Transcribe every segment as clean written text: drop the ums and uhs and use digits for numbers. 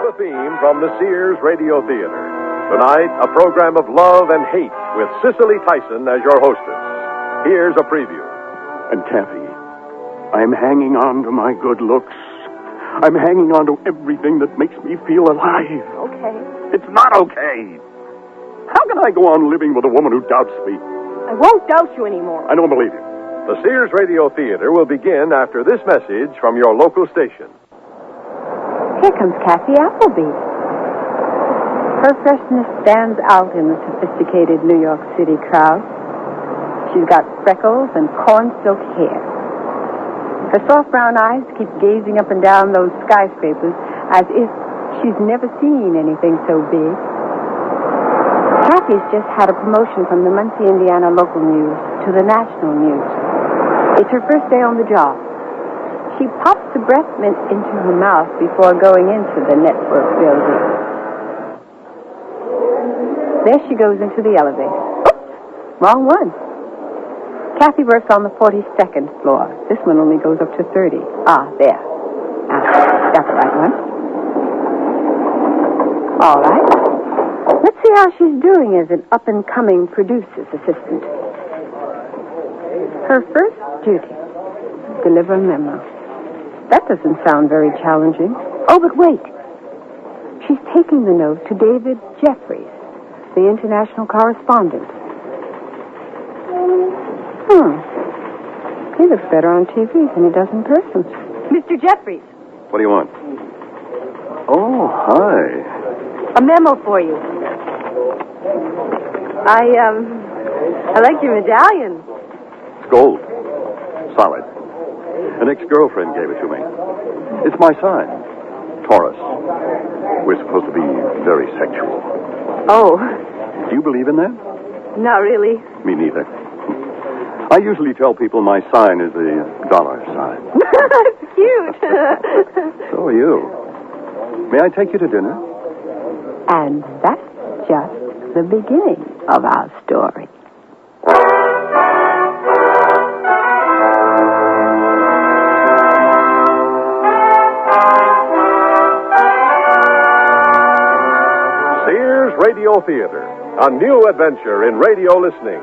the theme from the Sears Radio Theater. Tonight, a program of love and hate with Cicely Tyson as your hostess. Here's a preview. And Kathy, I'm hanging on to my good looks. I'm hanging on to everything that makes me feel alive. Okay. It's not okay. How can I go on living with a woman who doubts me? I won't doubt you anymore. I don't believe you. The Sears Radio Theater will begin after this message from your local station. Here comes Kathy Appleby. Her freshness stands out in the sophisticated New York City crowd. She's got freckles and corn silk hair. Her soft brown eyes keep gazing up and down those skyscrapers as if she's never seen anything so big. Kathy's just had a promotion from the Muncie, Indiana local news to the national news. It's her first day on the job. She pops the breath mint into her mouth before going into the network building. There she goes into the elevator. Oops, wrong one. Kathy works on the 42nd floor. This one only goes up to 30. Ah, there. That's the right one. All right. Let's see how she's doing as an up-and-coming producer's assistant. Her first duty, deliver a memo. That doesn't sound very challenging. Oh, but wait. She's taking the note to David Jeffries, the international correspondent. He looks better on TV than he does in person. Mr. Jeffries. What do you want? Oh, hi. A memo for you. I like your medallion. It's gold. Solid. An ex-girlfriend gave it to me. It's my sign. Taurus. We're supposed to be very sexual. Oh. Do you believe in that? Not really. Me neither. I usually tell people my sign is the dollar sign. Cute. So are you. May I take you to dinner? And that's just the beginning of our story. Sears Radio Theater, a new adventure in radio listening.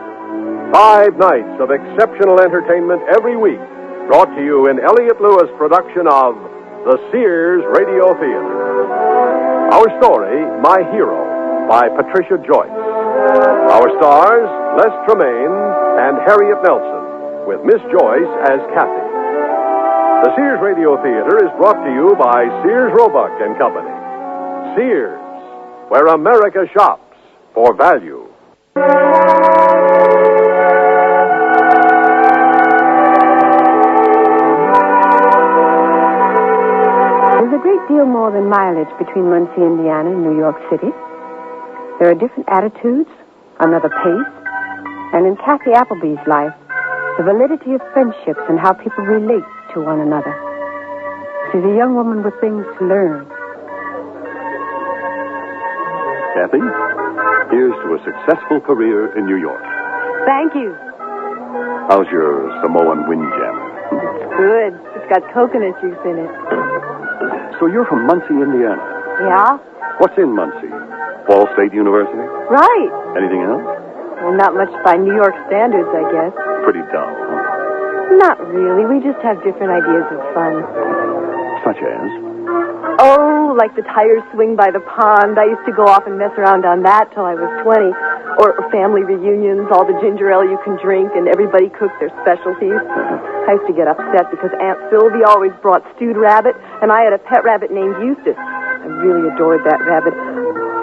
5 nights of exceptional entertainment every week, brought to you in Elliott Lewis' production of the Sears Radio Theater. Our story, My Hero, by Patricia Joyce. Our stars, Les Tremaine and Harriet Nelson, with Miss Joyce as Kathy. The Sears Radio Theater is brought to you by Sears Roebuck and Company. Sears, where America shops for value. There's a great deal more than mileage between Muncie, Indiana and New York City. There are different attitudes, another pace, and in Kathy Appleby's life, the validity of friendships and how people relate to one another. She's a young woman with things to learn. Kathy, here's to a successful career in New York. Thank you. How's your Samoan windjammer? Good. It's got coconut juice in it. So you're from Muncie, Indiana. Yeah? What's in Muncie? Ball State University? Right. Anything else? Well, not much by New York standards, I guess. Pretty dull, huh? Not really. We just have different ideas of fun. Such as? Oh, like the tires swing by the pond. I used to go off and mess around on that till I was 20. Or family reunions, all the ginger ale you can drink, and everybody cooks their specialties. I used to get upset because Aunt Sylvie always brought stewed rabbit, and I had a pet rabbit named Eustace. I really adored that rabbit.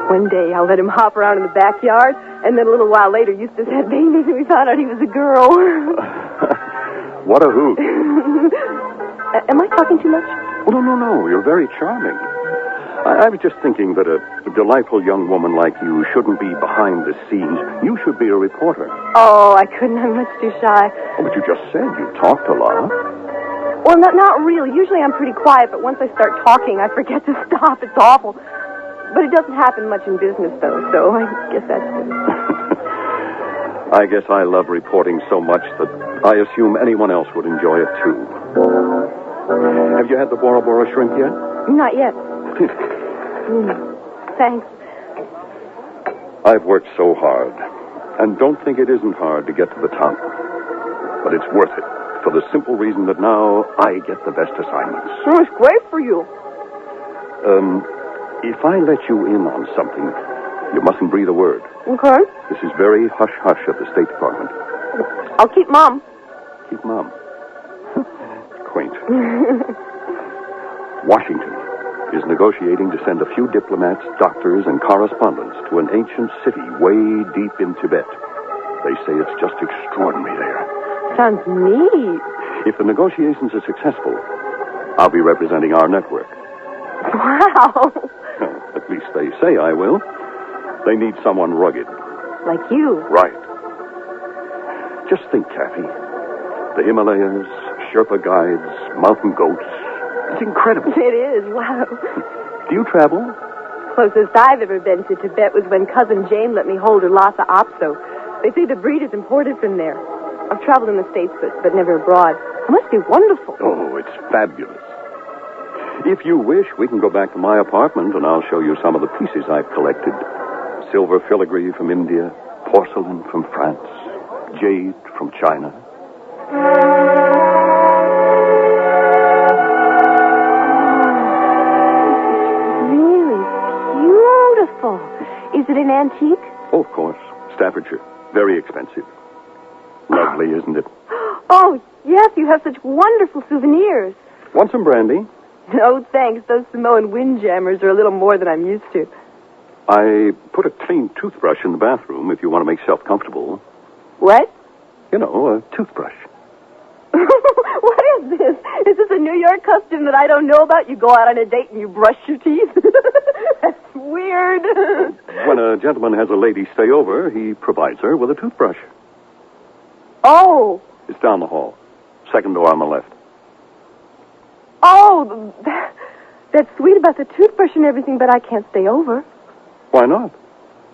One day, I let him hop around in the backyard, and then a little while later, Eustace had babies, and we found out he was a girl. What a hoot. Am I talking too much? Oh, no. You're very charming. I was just thinking that a delightful young woman like you shouldn't be behind the scenes. You should be a reporter. Oh, I couldn't. I'm much too shy. Oh, but you just said you talked a lot. Well, not really. Usually I'm pretty quiet, but once I start talking, I forget to stop. It's awful. But it doesn't happen much in business, though, so I guess that's good. I guess I love reporting so much that I assume anyone else would enjoy it, too. Have you had the Bora Bora shrimp yet? Not yet. Thanks. I've worked so hard, and don't think it isn't hard to get to the top. But it's worth it, for the simple reason that now I get the best assignments. Oh, it's great for you. If I let you in on something, you mustn't breathe a word. Okay. This is very hush-hush at the State Department. I'll keep Mom. Keep Mom. Quaint. Washington is negotiating to send a few diplomats, doctors, and correspondents to an ancient city way deep in Tibet. They say it's just extraordinary there. Sounds neat. If the negotiations are successful, I'll be representing our network. Wow. Well, at least they say I will. They need someone rugged. Like you. Right. Just think, Kathy. The Himalayas, Sherpa guides, mountain goats. It's incredible. It is. Wow. Do you travel? Closest I've ever been to Tibet was when Cousin Jane let me hold her Lhasa Apso. They say the breed is imported from there. I've traveled in the States, but never abroad. It must be wonderful. Oh, it's fabulous. If you wish, we can go back to my apartment, and I'll show you some of the pieces I've collected. Silver filigree from India, porcelain from France, jade from China. Really beautiful. Is it an antique? Oh, of course. Staffordshire. Very expensive. Lovely, isn't it? Oh, yes, you have such wonderful souvenirs. Want some brandy? No, thanks. Those Samoan windjammers are a little more than I'm used to. I put a clean toothbrush in the bathroom if you want to make yourself comfortable. What? You know, a toothbrush. What is this? Is this a New York custom that I don't know about? You go out on a date and you brush your teeth? That's weird. When a gentleman has a lady stay over, he provides her with a toothbrush. Oh. It's down the hall. Second door on the left. Oh, that's sweet about the toothbrush and everything, but I can't stay over. Why not?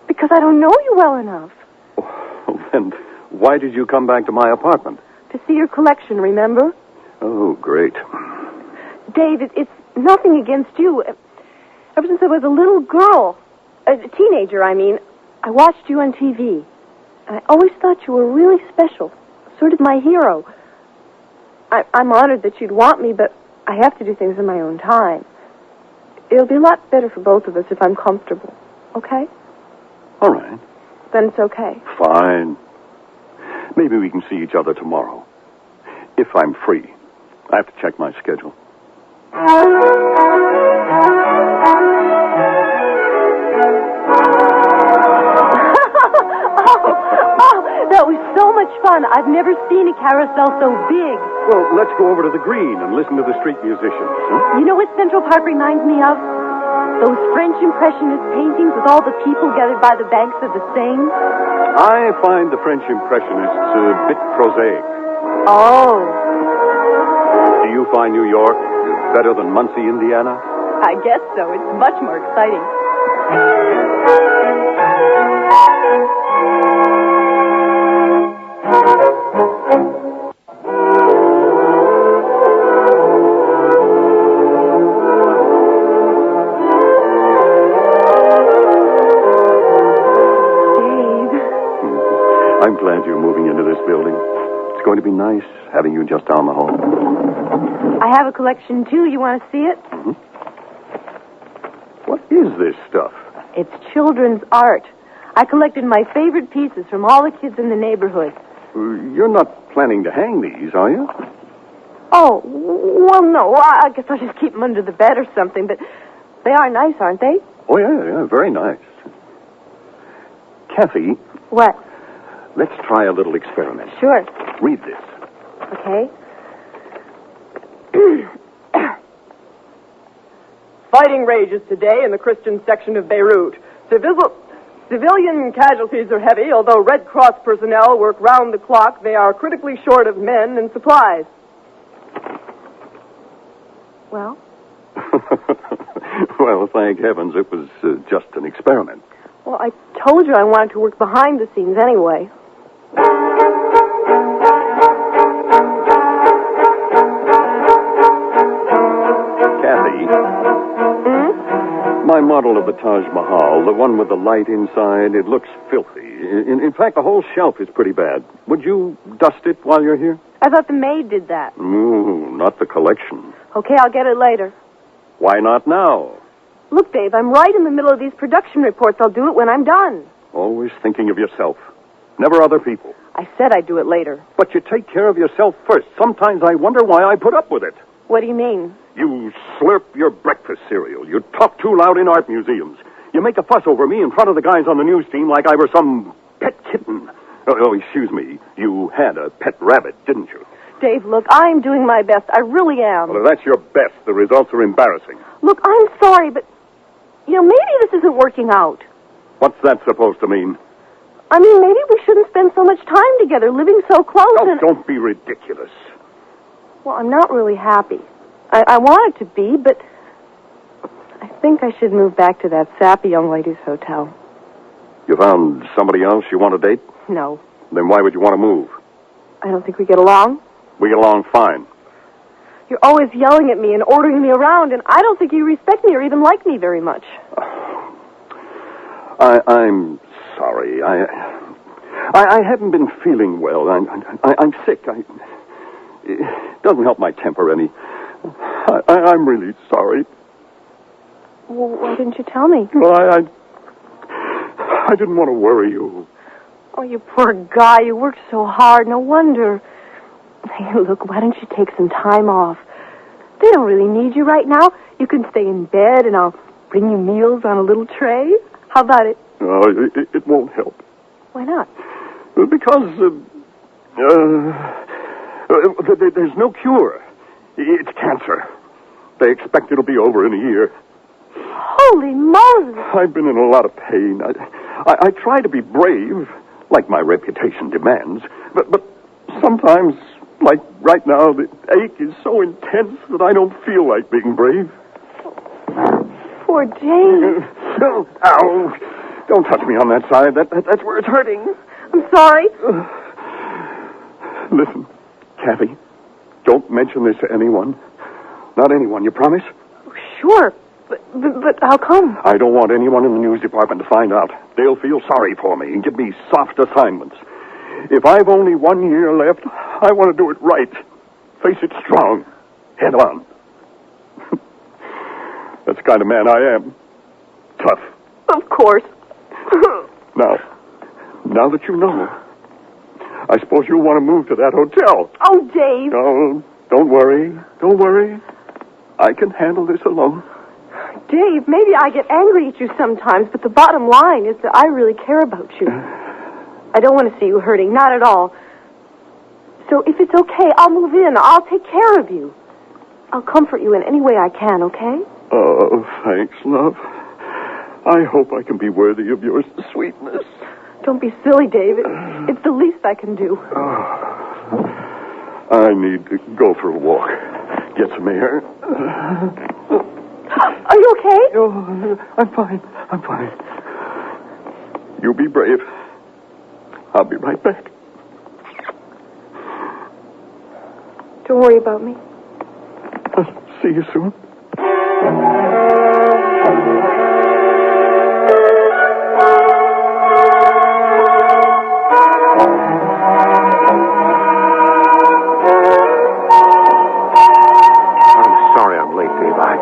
Because I don't know you well enough. Oh, then why did you come back to my apartment? To see your collection, remember? Oh, great. Dave, it's nothing against you. Ever since I was a little girl, a teenager, I mean, I watched you on TV. I always thought you were really special, sort of my hero. I'm honored that you'd want me, but I have to do things in my own time. It'll be a lot better for both of us if I'm comfortable. Okay? All right. Then it's okay. Fine. Maybe we can see each other tomorrow. If I'm free. I have to check my schedule. That was so much fun. I've never seen a carousel so big. Well, let's go over to the green and listen to the street musicians. Huh? You know what Central Park reminds me of? Those French Impressionist paintings with all the people gathered by the banks of the Seine. I find the French Impressionists a bit prosaic. Oh. Do you find New York better than Muncie, Indiana? I guess so. It's much more exciting. I'm glad you're moving into this building. It's going to be nice having you just down the hall. I have a collection, too. You want to see it? Mm-hmm. What is this stuff? It's children's art. I collected my favorite pieces from all the kids in the neighborhood. You're not planning to hang these, are you? Oh, well, no. I guess I'll just keep them under the bed or something, but they are nice, aren't they? Oh, yeah, very nice. Kathy. What? Let's try a little experiment. Sure. Read this. Okay. Fighting rages today in the Christian section of Beirut. Civilian casualties are heavy, although Red Cross personnel work round the clock. They are critically short of men and supplies. Well? Well, thank heavens it was just an experiment. Well, I told you I wanted to work behind the scenes anyway. Kathy. Hmm? My my model of the Taj Mahal, the one with the light inside. It looks filthy. In fact, the whole shelf is pretty bad. Would you dust it while you're here? I thought the maid did that. Ooh, not the collection. Okay, I'll get it later. Why not now? Look, Dave, I'm right in the middle of these production reports. I'll do it when I'm done. Always thinking of yourself. Never other people. I said I'd do it later. But you take care of yourself first. Sometimes I wonder why I put up with it. What do you mean? You slurp your breakfast cereal. You talk too loud in art museums. You make a fuss over me in front of the guys on the news team like I were some pet kitten. Oh, excuse me. You had a pet rabbit, didn't you? Dave, look, I'm doing my best. I really am. Well, if that's your best, the results are embarrassing. Look, I'm sorry, but, maybe this isn't working out. What's that supposed to mean? I mean, maybe we shouldn't spend so much time together, living so close. Oh, don't be ridiculous. Well, I'm not really happy. I want it to be, but I think I should move back to that sappy young ladies' hotel. You found somebody else you want to date? No. Then why would you want to move? I don't think we get along. We get along fine. You're always yelling at me and ordering me around, and I don't think you respect me or even like me very much. I'm sorry. I haven't been feeling well. I'm sick. It doesn't help my temper any. I'm really sorry. Well, why didn't you tell me? Well, I didn't want to worry you. Oh, you poor guy. You worked so hard. No wonder. Hey, look, why don't you take some time off? They don't really need you right now. You can stay in bed, and I'll bring you meals on a little tray. How about it? No, it won't help. Why not? Because there's no cure. It's cancer. They expect it'll be over in a year. Holy moly! I've been in a lot of pain. I try to be brave, like my reputation demands, but sometimes, like right now, the ache is so intense that I don't feel like being brave. Poor Dave. Ow! Don't touch me on that side. That's where it's hurting. I'm sorry. Listen, Kathy, don't mention this to anyone. Not anyone, you promise? Oh, sure, but how come? I don't want anyone in the news department to find out. They'll feel sorry for me and give me soft assignments. If I've only 1 year left, I want to do it right. Face it strong. Head on. That's the kind of man I am. Tough. Of course. Now that you know, I suppose you'll want to move to that hotel. Oh, Dave. No, don't worry. Don't worry. I can handle this alone. Dave, maybe I get angry at you sometimes, but the bottom line is that I really care about you. I don't want to see you hurting, not at all. So if it's okay, I'll move in. I'll take care of you. I'll comfort you in any way I can, okay? Oh, thanks, love. I hope I can be worthy of your sweetness. Don't be silly, David. It's the least I can do. I need to go for a walk. Get some air. Are you okay? Oh, I'm fine. You be brave. I'll be right back. Don't worry about me. I'll see you soon.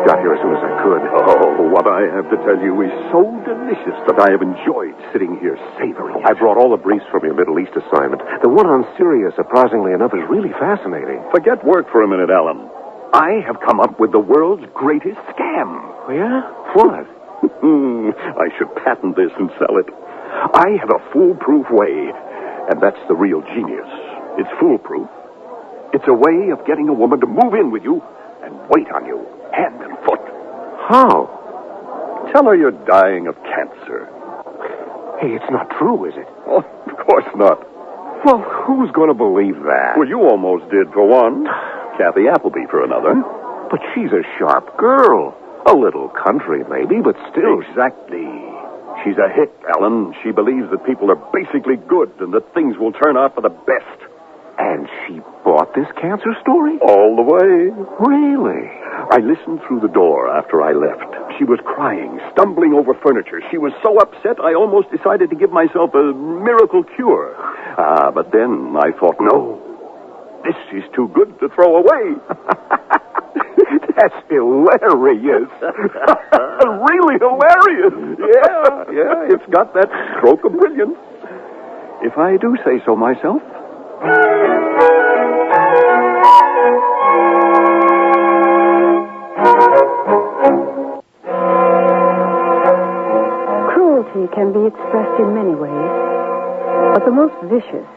Got here as soon as I could. Oh, what I have to tell you is so delicious that I have enjoyed sitting here savoring it. I brought all the briefs from your Middle East assignment. The one on Syria, surprisingly enough, is really fascinating. Forget work for a minute, Alan. I have come up with the world's greatest scam. Oh, yeah? What? I should patent this and sell it. I have a foolproof way, and that's the real genius. It's foolproof. It's a way of getting a woman to move in with you and wait on you, hand and foot. How? Tell her you're dying of cancer. Hey, it's not true, is it? Oh, of course not. Well, who's going to believe that? Well, you almost did for one. Kathy Appleby for another. But she's a sharp girl. A little country, maybe, but still. Exactly. She's a hit, Alan. She believes that people are basically good and that things will turn out for the best. And she bought this cancer story? All the way. Really? I listened through the door after I left. She was crying, stumbling over furniture. She was so upset, I almost decided to give myself a miracle cure. But then I thought, no, this is too good to throw away. That's hilarious. Really hilarious. Yeah, it's got that stroke of brilliance. If I do say so myself. Cruelty can be expressed in many ways, but the most vicious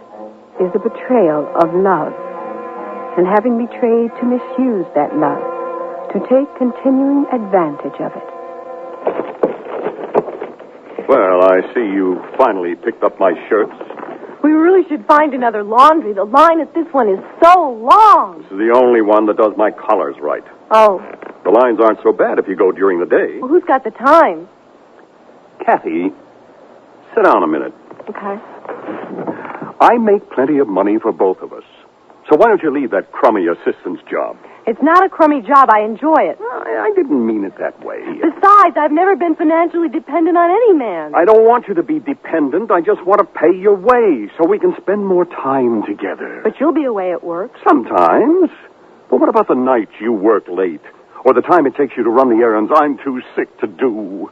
is the betrayal of love, and having betrayed, to misuse that love, to take continuing advantage of it. Well, I see you finally picked up my shirts. We really should find another laundry. The line at this one is so long. This is the only one that does my collars right. Oh. The lines aren't so bad if you go during the day. Well, who's got the time? Kathy, sit down a minute. Okay. I make plenty of money for both of us. So why don't you leave that crummy assistant's job? It's not a crummy job. I enjoy it. I didn't mean it that way. Besides, I've never been financially dependent on any man. I don't want you to be dependent. I just want to pay your way so we can spend more time together. But you'll be away at work. Sometimes. But what about the nights you work late? Or the time it takes you to run the errands I'm too sick to do?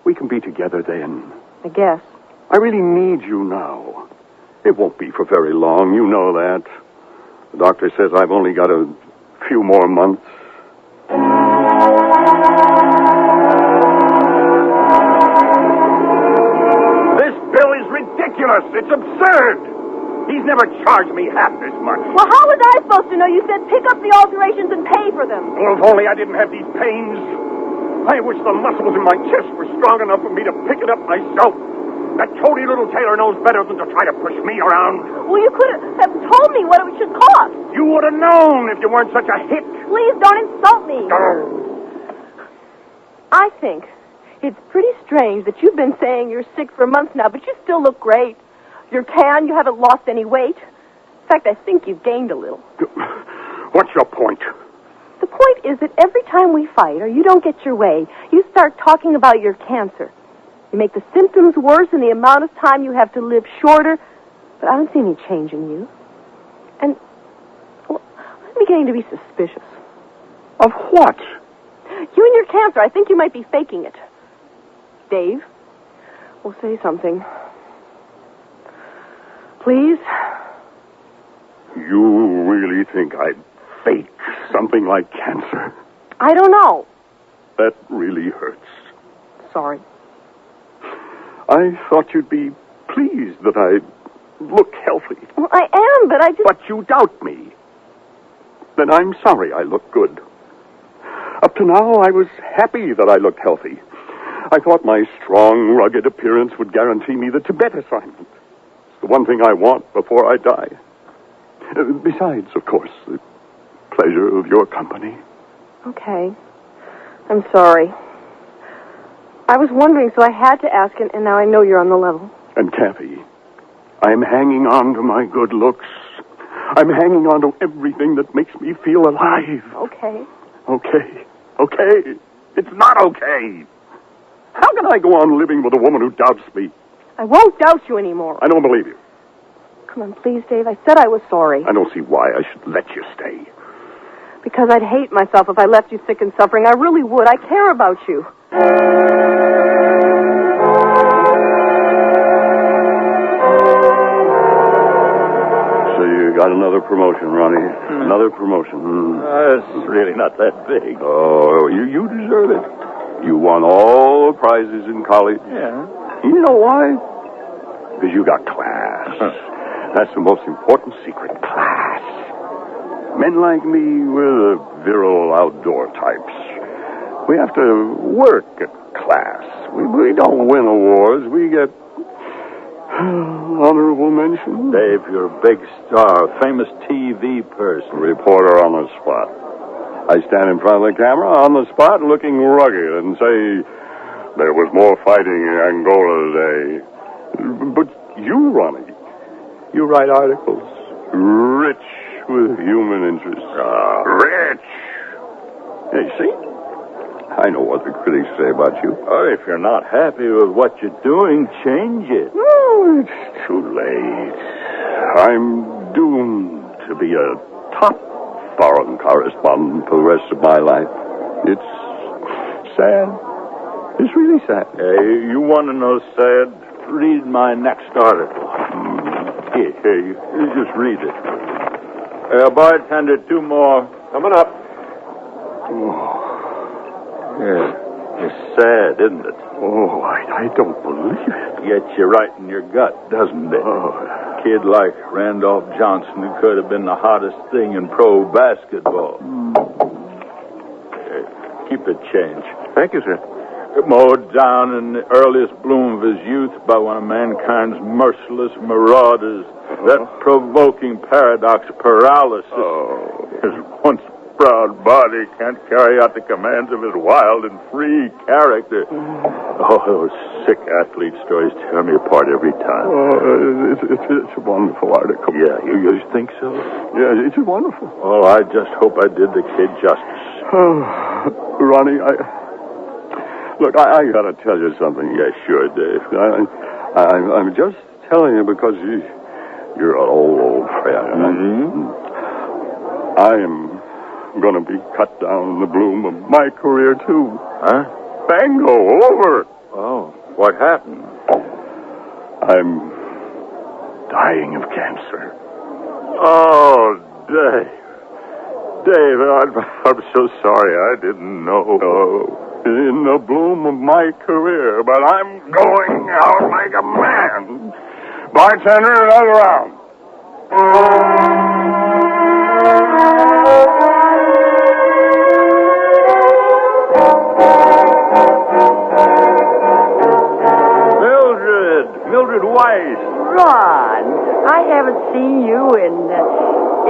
We can be together then. I guess. I really need you now. It won't be for very long. You know that. The doctor says I've only got a few more months. This bill is ridiculous. It's absurd. He's never charged me half this much. Well, how was I supposed to know? You said pick up the alterations and pay for them. Well, if only I didn't have these pains. I wish the muscles in my chest were strong enough for me to pick it up myself. That toady little tailor knows better than to try to push me around. Well, you could have told me what it should cost. You would have known if you weren't such a hick. Please don't insult me. I think it's pretty strange that you've been saying you're sick for months now, but you still look great. You're tan, you haven't lost any weight. In fact, I think you've gained a little. What's your point? The point is that every time we fight or you don't get your way, you start talking about your cancer. You make the symptoms worse and the amount of time you have to live shorter, but I don't see any change in you. And, well, I'm beginning to be suspicious. Of what? You and your cancer, I think you might be faking it. Dave, we'll say something. Please? You really think I'd fake something like cancer? I don't know. That really hurts. Sorry. I thought you'd be pleased that I look healthy. Well, I am, but I just... But you doubt me. Then I'm sorry I look good. Up to now, I was happy that I looked healthy. I thought my strong, rugged appearance would guarantee me the Tibet assignment. It's the one thing I want before I die. Besides, of course, the pleasure of your company. Okay. I'm sorry. I was wondering, so I had to ask, and now I know you're on the level. And Kathy, I'm hanging on to my good looks. I'm hanging on to everything that makes me feel alive. Okay. Okay. It's not okay. How can I go on living with a woman who doubts me? I won't doubt you anymore. I don't believe you. Come on, please, Dave. I said I was sorry. I don't see why I should let you stay. Because I'd hate myself if I left you sick and suffering. I really would. I care about you. So you got another promotion, Ronnie. Another promotion. It's really not that big. Oh, you deserve it. You won all the prizes in college. Yeah. You know why? Because you got class. That's the most important secret. Class. Men like me, we're the virile outdoor types. We have to work at class. We don't win awards. We get honorable mention. Dave, you're a big star, a famous TV person. Reporter on the spot. I stand in front of the camera on the spot looking rugged and say, there was more fighting in Angola today. But you, Ronnie, you write articles rich with human interest. Rich! Hey, see? I know what the critics say about you. Well, if you're not happy with what you're doing, change it. Oh, it's too late. I'm doomed to be a top foreign correspondent for the rest of my life. It's sad. It's really sad. You want to know sad? Read my next article. Here, you just read it. Bartender, 2 more. Coming up. Yeah. It's sad, isn't it? Oh, I don't believe it. Gets you right in your gut, doesn't it? Oh. Kid like Randolph Johnson, who could have been the hottest thing in pro basketball. Keep the change. Thank you, sir. Mowed down in the earliest bloom of his youth by one of mankind's merciless marauders. That provoking paradox paralysis. His once proud body can't carry out the commands of his wild and free character. Oh, those sick athlete stories tear me apart every time. Oh, it's a wonderful article. Yeah, you think so? Yeah, it's wonderful. Oh, I just hope I did the kid justice. Oh, Ronnie, Look, I got to tell you something. Yeah, sure, Dave. I'm just telling you because you're an old friend. Mm-hmm. I am going to be cut down in the bloom of my career, too. Huh? Bango, over. Oh, what happened? I'm dying of cancer. Oh, Dave. Dave, I'm so sorry. I didn't know. Oh, in the bloom of my career, but I'm going out like a man. Bartender, another round. Mildred Weiss. Ron, I haven't seen you in...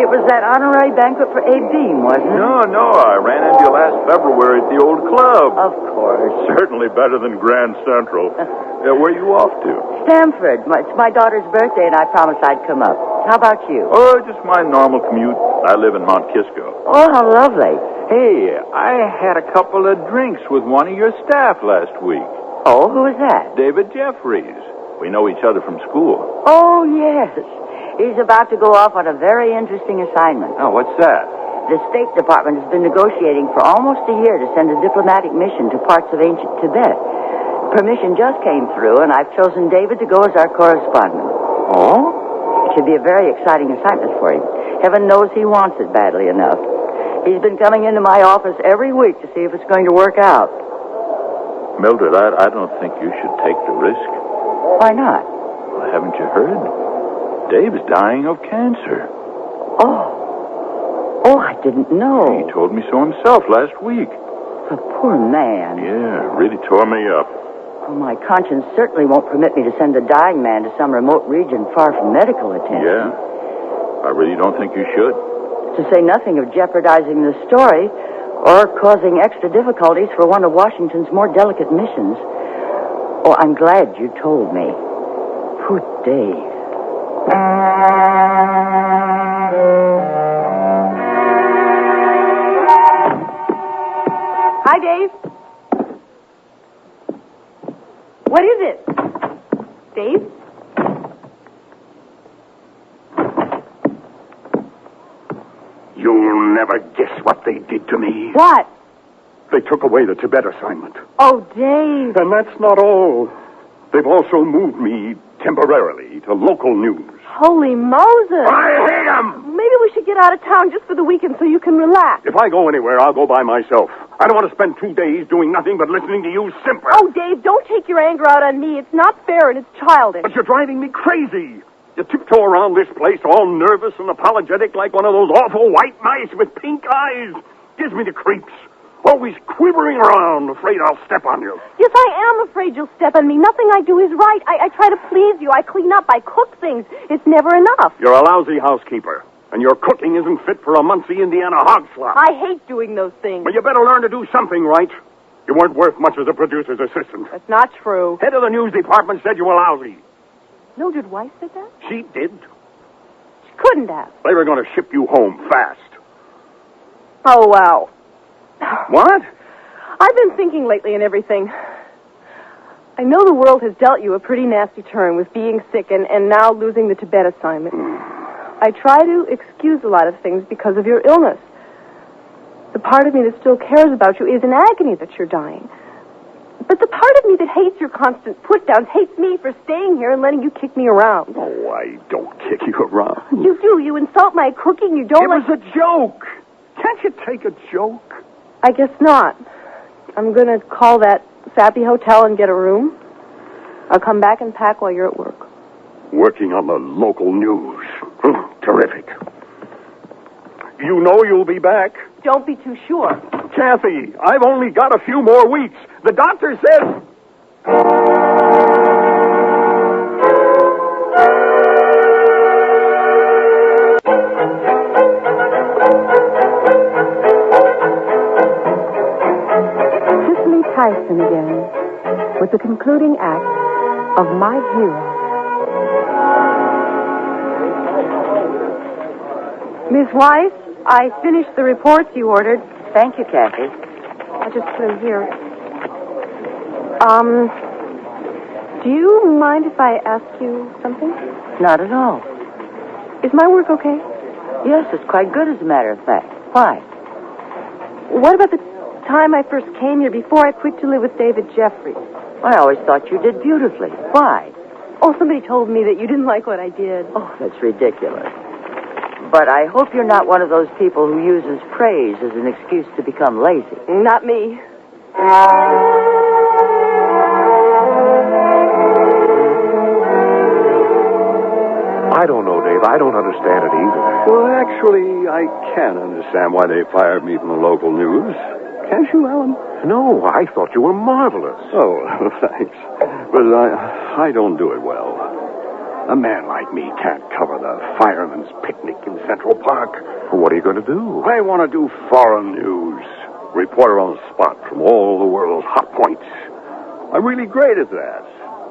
it was that honorary banquet for Abe Dean, wasn't it? No, I ran into you last February at the old club. Of course. Certainly better than Grand Central. Where are you off to? Stamford. It's my daughter's birthday, and I promised I'd come up. How about you? Oh, just my normal commute. I live in Mount Kisco. Oh, how lovely. Hey, I had a couple of drinks with one of your staff last week. Oh, who is that? David Jeffries. We know each other from school. Oh, yes. He's about to go off on a very interesting assignment. Oh, what's that? The State Department has been negotiating for almost a year to send a diplomatic mission to parts of ancient Tibet. Permission just came through, and I've chosen David to go as our correspondent. Oh? It should be a very exciting assignment for him. Heaven knows he wants it badly enough. He's been coming into my office every week to see if it's going to work out. Mildred, I don't think you should take the risk. Why not? Well, haven't you heard? Dave's dying of cancer. Oh, I didn't know. He told me so himself last week. The poor man. Yeah, really tore me up. Well, my conscience certainly won't permit me to send a dying man to some remote region far from medical attention. Yeah? I really don't think you should. To say nothing of jeopardizing the story or causing extra difficulties for one of Washington's more delicate missions. Oh, I'm glad you told me. Poor Dave. Hi, Dave. What is it? Dave? You'll never guess what they did to me. What? They took away the Tibet assignment. Oh, Dave. And that's not all. They've also moved me temporarily to local news. Holy Moses. I hate them! Maybe we should get out of town just for the weekend so you can relax. If I go anywhere, I'll go by myself. I don't want to spend 2 days doing nothing but listening to you simper. Oh, Dave, don't take your anger out on me. It's not fair and it's childish. But you're driving me crazy. You tiptoe around this place all nervous and apologetic like one of those awful white mice with pink eyes. Gives me the creeps. Always quivering around, afraid I'll step on you. Yes, I am afraid you'll step on me. Nothing I do is right. I try to please you. I clean up. I cook things. It's never enough. You're a lousy housekeeper, and your cooking isn't fit for a Muncie, Indiana hog slop. I hate doing those things. Well, you better learn to do something right. You weren't worth much as a producer's assistant. That's not true. Head of the news department said you were lousy. Mildred Weiss said that? She did. She couldn't have. They were going to ship you home fast. Oh, wow. What? I've been thinking lately and everything. I know the world has dealt you a pretty nasty turn with being sick and now losing the Tibet assignment. I try to excuse a lot of things because of your illness. The part of me that still cares about you is in agony that you're dying. But the part of me that hates your constant put-downs hates me for staying here and letting you kick me around. Oh, I don't kick you around. You do. You insult my cooking. You don't It was a joke. Can't you take a joke? I guess not. I'm going to call that sappy hotel and get a room. I'll come back and pack while you're at work. Working on the local news. Terrific. You know you'll be back. Don't be too sure. Kathy, I've only got a few more weeks. The doctor says... Cicely Tyson again, with the concluding act of My Hero. Miss Weiss, I finished the reports you ordered. Thank you, Kathy. I just put them here. Do you mind if I ask you something? Not at all. Is my work okay? Yes, it's quite good, as a matter of fact. Why? What about the time I first came here before I quit to live with David Jeffries? I always thought you did beautifully. Why? Oh, somebody told me that you didn't like what I did. Oh, that's ridiculous. But I hope you're not one of those people who uses praise as an excuse to become lazy. Not me. I don't know, Dave. I don't understand it either. Well, actually, I can understand why they fired me from the local news. Can't you, Alan? No, I thought you were marvelous. Oh, thanks. But I don't do it well. A man like me can't cover the fireman's picnic in Central Park. What are you going to do? I want to do foreign news. Reporter on the spot from all the world's hot points. I'm really great at that.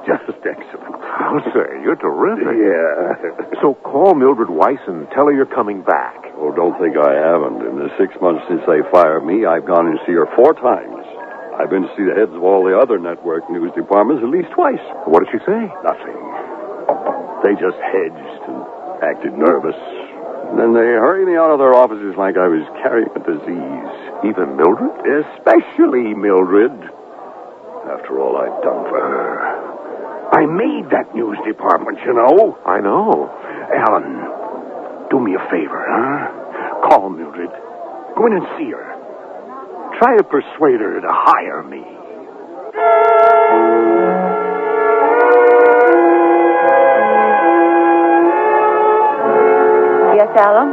Just excellent. I'll say, you're terrific. Yeah. So call Mildred Weiss and tell her you're coming back. Oh, don't think I haven't. In the 6 months since they fired me, I've gone and see her 4 times. I've been to see the heads of all the other network news departments at least twice. What did she say? Nothing. They just hedged and acted nervous. Then they hurried me out of their offices like I was carrying a disease. Even Mildred? Especially Mildred. After all I've done for her. I made that news department, you know. I know. Alan, do me a favor, huh? Call Mildred. Go in and see her. Try to persuade her to hire me. Yes, Alan?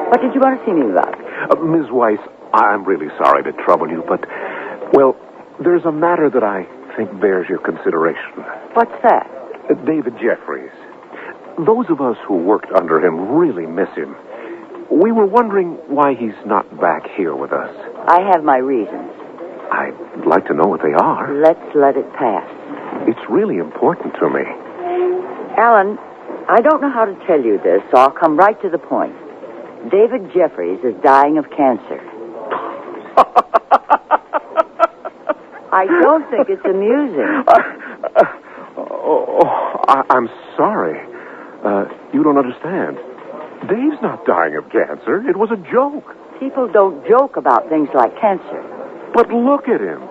What did you want to see me about? Ms. Weiss, I'm really sorry to trouble you, but, well, there's a matter that I think bears your consideration. What's that? David Jeffries. Those of us who worked under him really miss him. We were wondering why he's not back here with us. I have my reasons. I'd like to know what they are. Let's let it pass. It's really important to me. Alan, I don't know how to tell you this, so I'll come right to the point. David Jeffries is dying of cancer. I don't think it's amusing. I'm sorry. You don't understand. Dave's not dying of cancer. It was a joke. People don't joke about things like cancer. But look at him.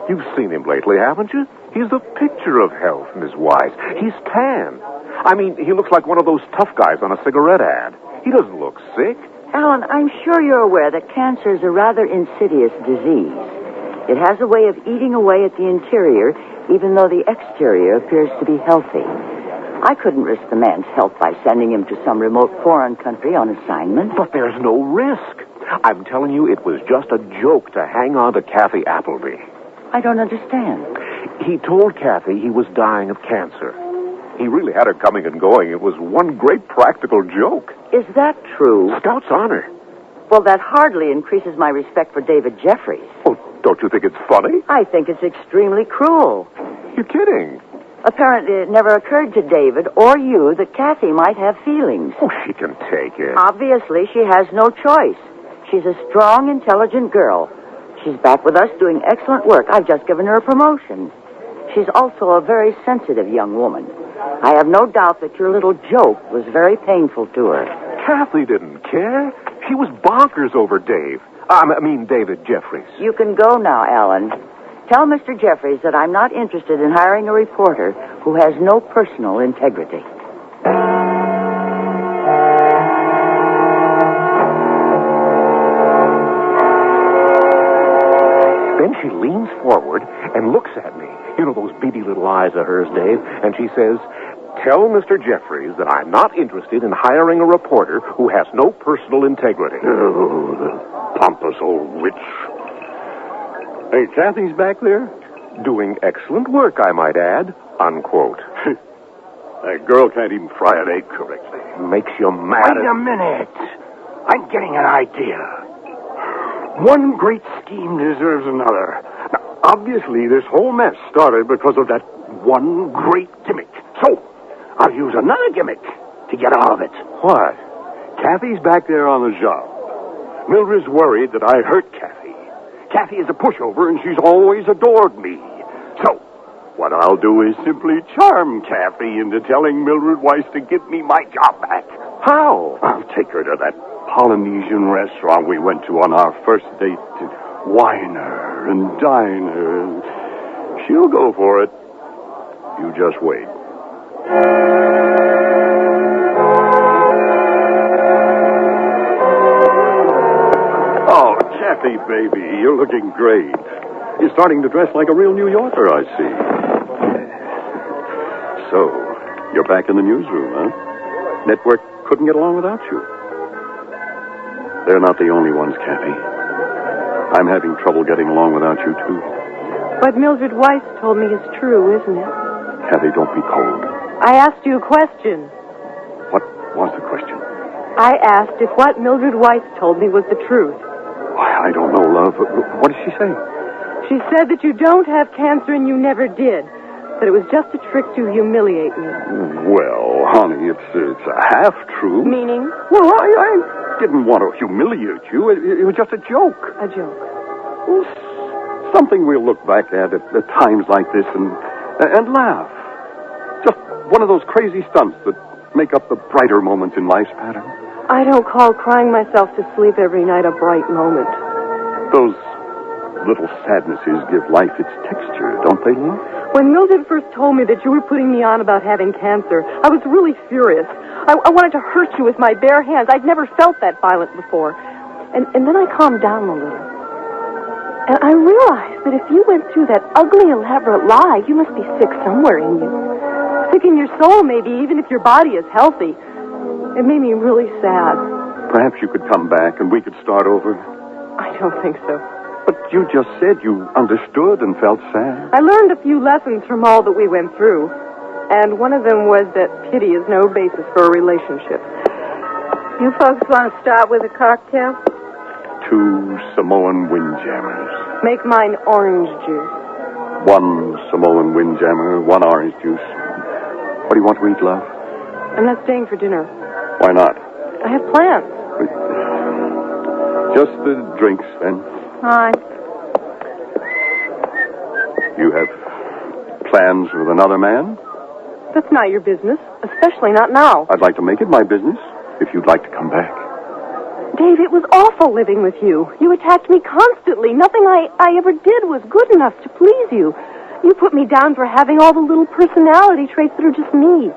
You've seen him lately, haven't you? He's the picture of health, Miss Wise. He's tan. I mean, he looks like one of those tough guys on a cigarette ad. He doesn't look sick. Alan, I'm sure you're aware that cancer is a rather insidious disease. It has a way of eating away at the interior, even though the exterior appears to be healthy. I couldn't risk the man's health by sending him to some remote foreign country on assignment. But there's no risk. I'm telling you, it was just a joke to hang on to Kathy Appleby. I don't understand. He told Kathy he was dying of cancer. He really had her coming and going. It was one great practical joke. Is that true? Scout's honor. Well, that hardly increases my respect for David Jeffries. Oh, don't you think it's funny? I think it's extremely cruel. You're kidding. Apparently, it never occurred to David or you that Kathy might have feelings. Oh, she can take it. Obviously, she has no choice. She's a strong, intelligent girl. She's back with us doing excellent work. I've just given her a promotion. She's also a very sensitive young woman. I have no doubt that your little joke was very painful to her. Kathy didn't care. She was bonkers over Dave. David Jeffries. You can go now, Alan. Tell Mr. Jeffries that I'm not interested in hiring a reporter who has no personal integrity. Then she leans forward and looks at me. You know those beady little eyes of hers, Dave? And she says, "Tell Mr. Jeffries that I'm not interested in hiring a reporter who has no personal integrity." Oh, the pompous old witch. Hey, Kathy's back there? Doing excellent work, I might add. Unquote. That girl can't even fry an egg correctly. Makes you mad. Wait a minute. I'm getting an idea. One great scheme deserves another. Now, obviously, this whole mess started because of that one great gimmick. So, I'll use another gimmick to get out of it. What? Kathy's back there on the job. Mildred's worried that I hurt Kathy. Kathy is a pushover, and she's always adored me. So, what I'll do is simply charm Kathy into telling Mildred Weiss to give me my job back. How? I'll take her to that Polynesian restaurant we went to on our first date. Wine her and dine her. And she'll go for it. You just wait. Oh, Kathy, baby, you're looking great. You're starting to dress like a real New Yorker, I see. So, you're back in the newsroom, huh? Network couldn't get along without you. They're not the only ones, Kathy. I'm having trouble getting along without you, too. What Mildred Weiss told me is true, isn't it? Kathy, don't be cold. I asked you a question. What was the question? I asked if what Mildred Weiss told me was the truth. Why, I don't know, love. What did she say? She said that you don't have cancer and you never did. That it was just a trick to humiliate me. Well, honey, it's a half-truth. Meaning? Well, I didn't want to humiliate you. It was just a joke. A joke. Well, something we'll look back at times like this and laugh. Just one of those crazy stunts that make up the brighter moments in life's pattern. I don't call crying myself to sleep every night a bright moment. Those little sadnesses give life its texture, don't they, love? When Mildred first told me that you were putting me on about having cancer, I was really furious. I wanted to hurt you with my bare hands. I'd never felt that violent before. And then I calmed down a little. And I realized that if you went through that ugly, elaborate lie, you must be sick somewhere in you. Sick in your soul, maybe, even if your body is healthy. It made me really sad. Perhaps you could come back and we could start over. I don't think so. But you just said you understood and felt sad. I learned a few lessons from all that we went through. And one of them was that pity is no basis for a relationship. You folks want to start with a cocktail? 2 Samoan windjammers. Make mine orange juice. 1 Samoan windjammer, 1 orange juice. What do you want to eat, love? I'm not staying for dinner. Why not? I have plans. Just the drinks, then. Hi. You have plans with another man? That's not your business, especially not now. I'd like to make it my business, if you'd like to come back. Dave, it was awful living with you. You attacked me constantly. Nothing I ever did was good enough to please you. You put me down for having all the little personality traits that are just me.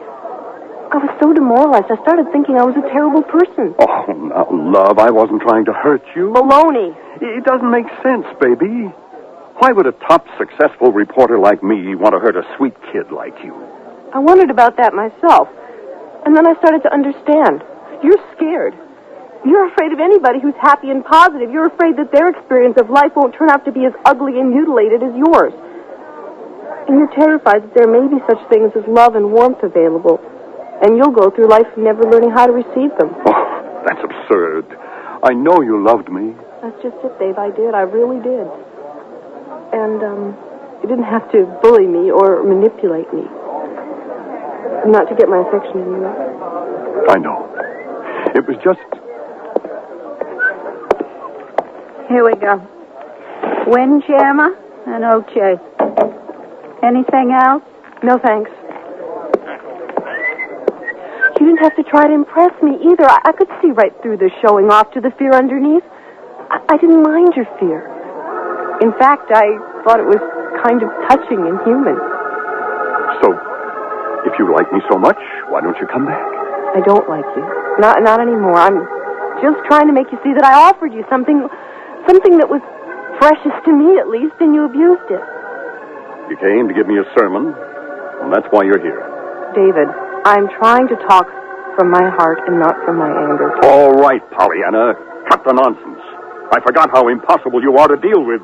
I was so demoralized, I started thinking I was a terrible person. Oh, now, love, I wasn't trying to hurt you. Baloney. It doesn't make sense, baby. Why would a top successful reporter like me want to hurt a sweet kid like you? I wondered about that myself. And then I started to understand. You're scared. You're afraid of anybody who's happy and positive. You're afraid that their experience of life won't turn out to be as ugly and mutilated as yours. And you're terrified that there may be such things as love and warmth available. And you'll go through life never learning how to receive them. Oh, that's absurd. I know you loved me. That's just it, Dave. I did. I really did. And, you didn't have to bully me or manipulate me. Not to get my affection anyway. I know. It was just... Here we go. Windjammer and OJ. Anything else? No, thanks. You didn't have to try to impress me either. I could see right through the showing off to the fear underneath. I didn't mind your fear. In fact, I thought it was kind of touching and human. So, if you like me so much, why don't you come back? I don't like you. Not anymore. I'm just trying to make you see that I offered you something that was precious to me, at least, and you abused it. You came to give me a sermon, and that's why you're here. David, I'm trying to talk from my heart and not from my anger. All right, Pollyanna. Cut the nonsense. I forgot how impossible you are to deal with.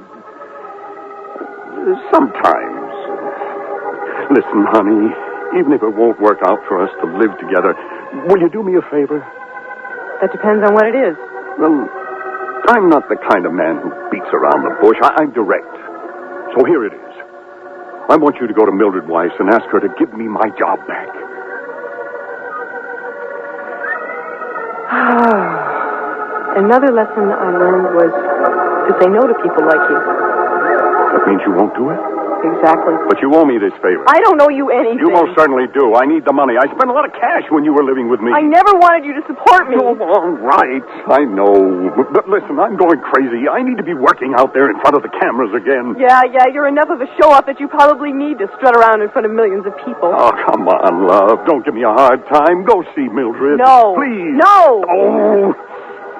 Sometimes. Listen, honey, even if it won't work out for us to live together, will you do me a favor? That depends on what it is. Well, I'm not the kind of man who beats around the bush. I'm direct. So here it is. I want you to go to Mildred Weiss and ask her to give me my job back. Another lesson I learned was to say no to people like you. That means you won't do it? Exactly. But you owe me this favor. I don't owe you anything. You most certainly do. I need the money. I spent a lot of cash when you were living with me. I never wanted you to support me. Oh, all right. I know. But listen, I'm going crazy. I need to be working out there in front of the cameras again. Yeah, you're enough of a show-off that you probably need to strut around in front of millions of people. Oh, come on, love. Don't give me a hard time. Go see Mildred. No. Please. No. Oh,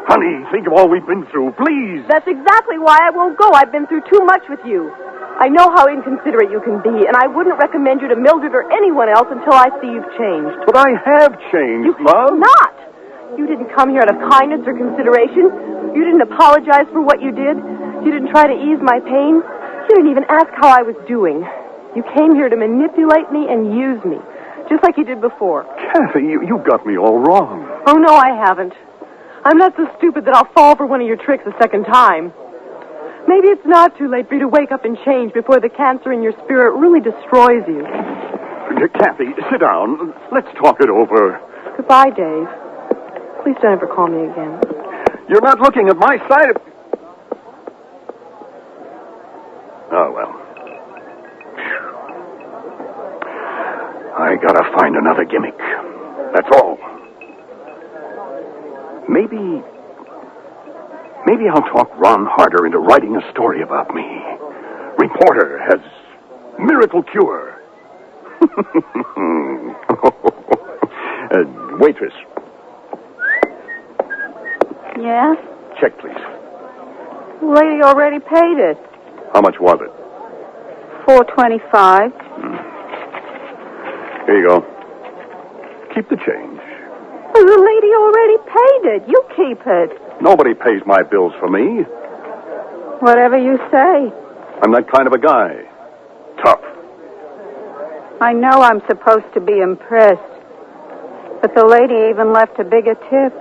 honey, think of all we've been through. Please. That's exactly why I won't go. I've been through too much with you. I know how inconsiderate you can be, and I wouldn't recommend you to Mildred or anyone else until I see you've changed. But I have changed, love. Not. You didn't come here out of kindness or consideration. You didn't apologize for what you did. You didn't try to ease my pain. You didn't even ask how I was doing. You came here to manipulate me and use me, just like you did before. Kathy, you got me all wrong. Oh, no, I haven't. I'm not so stupid that I'll fall for one of your tricks a second time. Maybe it's not too late for you to wake up and change before the cancer in your spirit really destroys you. Kathy, sit down. Let's talk it over. Goodbye, Dave. Please don't ever call me again. You're not looking at my side of... Oh, well. I gotta find another gimmick. That's all. Maybe I'll talk Ron Harder into writing a story about me. Reporter has miracle cure. Waitress. Yes? Check, please. The lady already paid it. How much was it? $4.25. Here you go. Keep the change. Well, the lady already paid it. You keep it. Nobody pays my bills for me. Whatever you say. I'm that kind of a guy. Tough. I know I'm supposed to be impressed, but the lady even left a bigger tip.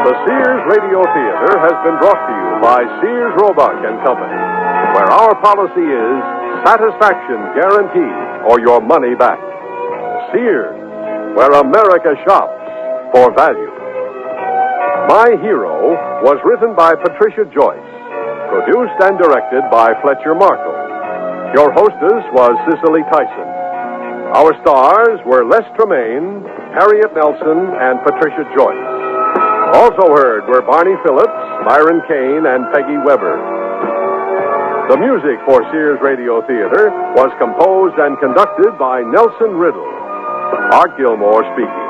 The Sears Radio Theater has been brought to you by Sears Roebuck and Company, where our policy is satisfaction guaranteed or your money back. Sears, where America shops for value. My Hero was written by Patricia Joyce, produced and directed by Fletcher Markle. Your hostess was Cicely Tyson. Our stars were Les Tremaine, Harriet Nelson, and Patricia Joyce. Also heard were Barney Phillips, Myron Kane, and Peggy Weber. The music for Sears Radio Theater was composed and conducted by Nelson Riddle. Art Gilmore speaking.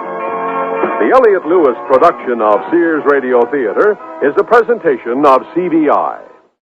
The Elliott Lewis production of Sears Radio Theater is a presentation of CBI.